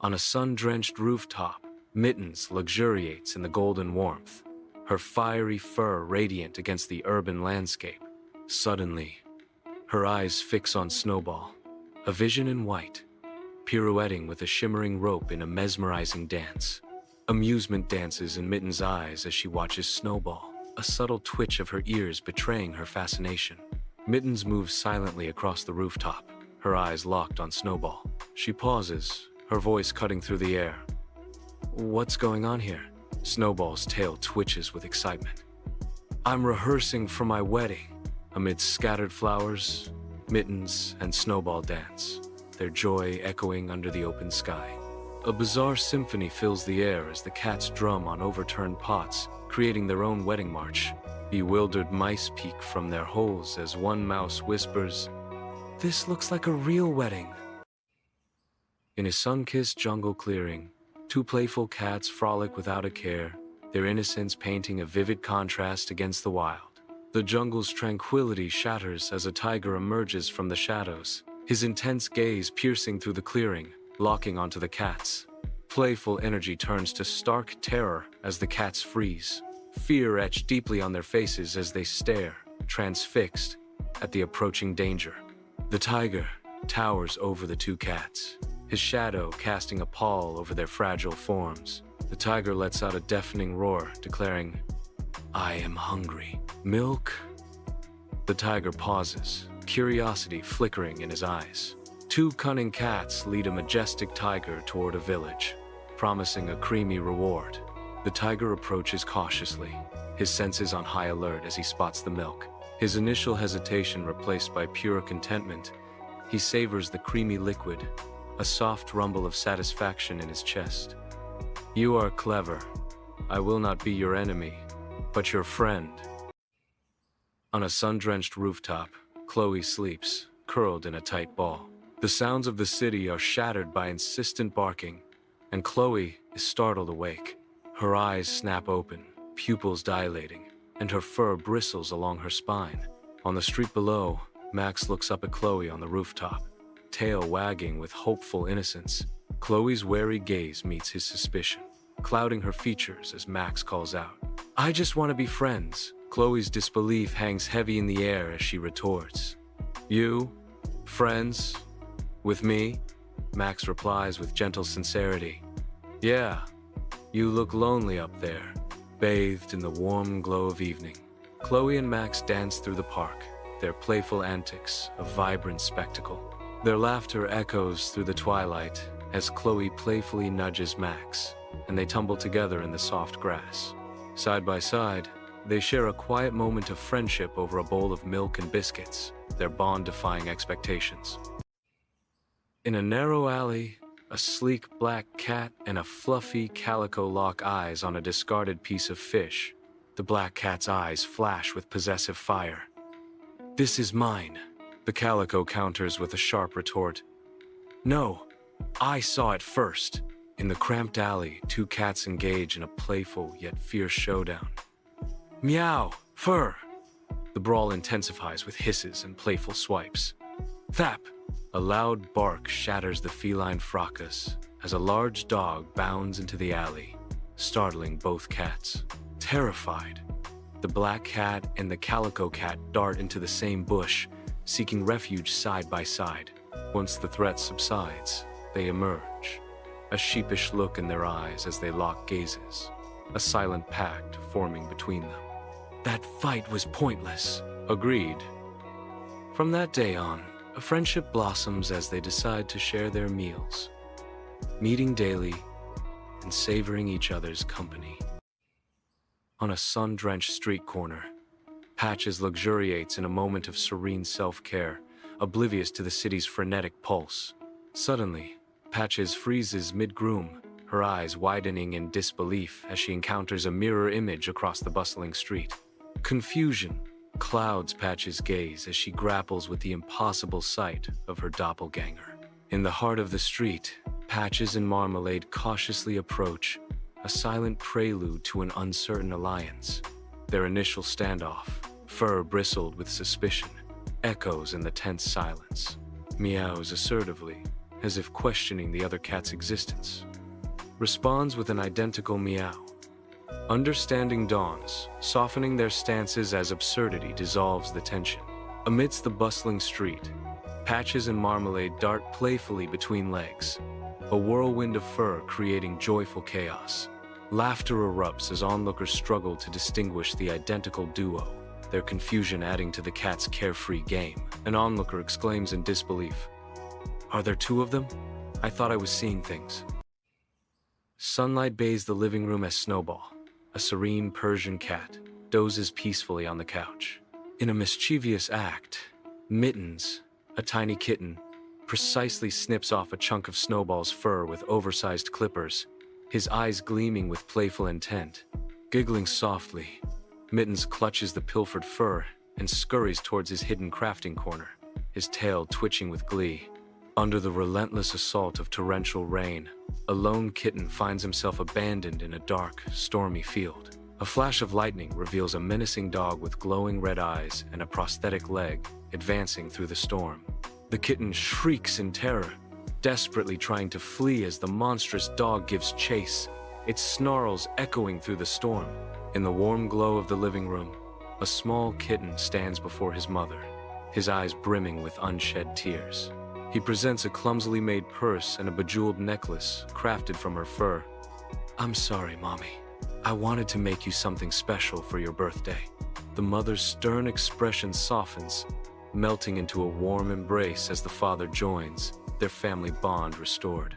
On a sun-drenched rooftop, Mittens luxuriates in the golden warmth, her fiery fur radiant against the urban landscape. Suddenly, her eyes fix on Snowball, a vision in white, pirouetting with a shimmering rope in a mesmerizing dance. Amusement dances in Mittens' eyes as she watches Snowball, a subtle twitch of her ears betraying her fascination. Mittens moves silently across the rooftop, her eyes locked on Snowball. She pauses, her voice cutting through the air. "What's going on here?" Snowball's tail twitches with excitement. "I'm rehearsing for my wedding." Amid scattered flowers, Mittens and Snowball dance, their joy echoing under the open sky. A bizarre symphony fills the air as the cats drum on overturned pots, creating their own wedding march. Bewildered mice peek from their holes as one mouse whispers, "This looks like a real wedding." In a sun-kissed jungle clearing, two playful cats frolic without a care, their innocence painting a vivid contrast against the wild. The jungle's tranquility shatters as a tiger emerges from the shadows, his intense gaze piercing through the clearing, locking onto the cats. Playful energy turns to stark terror as the cats freeze, fear etched deeply on their faces as they stare, transfixed, at the approaching danger. The tiger towers over the two cats, his shadow casting a pall over their fragile forms. The tiger lets out a deafening roar, declaring, "I am hungry. Milk?" The tiger pauses, curiosity flickering in his eyes. Two cunning cats lead a majestic tiger toward a village, promising a creamy reward. The tiger approaches cautiously, his senses on high alert as he spots the milk. His initial hesitation replaced by pure contentment, he savors the creamy liquid, a soft rumble of satisfaction in his chest. "You are clever. I will not be your enemy, but your friend." On a sun-drenched rooftop, Chloe sleeps, curled in a tight ball. The sounds of the city are shattered by insistent barking, and Chloe is startled awake. Her eyes snap open, pupils dilating, and her fur bristles along her spine. On the street below, Max looks up at Chloe on the rooftop, tail wagging with hopeful innocence. Chloe's wary gaze meets his suspicion, clouding her features as Max calls out, "I just want to be friends." Chloe's disbelief hangs heavy in the air as she retorts, "You? Friends? With me?" Max replies with gentle sincerity, "Yeah, you look lonely up there." Bathed in the warm glow of evening, Chloe and Max dance through the park, their playful antics a vibrant spectacle. Their laughter echoes through the twilight as Chloe playfully nudges Max, and they tumble together in the soft grass. Side by side, they share a quiet moment of friendship over a bowl of milk and biscuits, their bond defying expectations. In a narrow alley, a sleek black cat and a fluffy calico lock eyes on a discarded piece of fish. The black cat's eyes flash with possessive fire. "This is mine," the calico counters with a sharp retort. "No, I saw it first." In the cramped alley, two cats engage in a playful yet fierce showdown. "Meow! Fur!" The brawl intensifies with hisses and playful swipes. "Thap!" A loud bark shatters the feline fracas as a large dog bounds into the alley, startling both cats. Terrified, the black cat and the calico cat dart into the same bush, seeking refuge side by side. Once the threat subsides, they emerge, a sheepish look in their eyes as they lock gazes, a silent pact forming between them. "That fight was pointless." Agreed. From that day on, a friendship blossoms as they decide to share their meals, meeting daily and savoring each other's company. On a sun-drenched street corner, Patches luxuriates in a moment of serene self-care, oblivious to the city's frenetic pulse. Suddenly, Patches freezes mid-groom, her eyes widening in disbelief as she encounters a mirror image across the bustling street. Confusion clouds Patches' gaze as she grapples with the impossible sight of her doppelganger. In the heart of the street, Patches and Marmalade cautiously approach, a silent prelude to an uncertain alliance. Their initial standoff, fur bristled with suspicion, echoes in the tense silence. Meows assertively, as if questioning the other cat's existence. Responds with an identical meow. Understanding dawns, softening their stances as absurdity dissolves the tension. Amidst the bustling street, Patches and Marmalade dart playfully between legs, a whirlwind of fur creating joyful chaos. Laughter erupts as onlookers struggle to distinguish the identical duo, their confusion adding to the cat's carefree game. An onlooker exclaims in disbelief, "Are there two of them? I thought I was seeing things." Sunlight bathes the living room as Snowball, a serene Persian cat, dozes peacefully on the couch. In a mischievous act, Mittens, a tiny kitten, precisely snips off a chunk of Snowball's fur with oversized clippers, his eyes gleaming with playful intent. Giggling softly, Mittens clutches the pilfered fur and scurries towards his hidden crafting corner, his tail twitching with glee. Under the relentless assault of torrential rain, a lone kitten finds himself abandoned in a dark, stormy field. A flash of lightning reveals a menacing dog with glowing red eyes and a prosthetic leg advancing through the storm. The kitten shrieks in terror, desperately trying to flee as the monstrous dog gives chase, its snarls echoing through the storm. In the warm glow of the living room, a small kitten stands before his mother, his eyes brimming with unshed tears. He presents a clumsily made purse and a bejeweled necklace crafted from her fur. "I'm sorry, Mommy. I wanted to make you something special for your birthday." The mother's stern expression softens, melting into a warm embrace as the father joins, their family bond restored.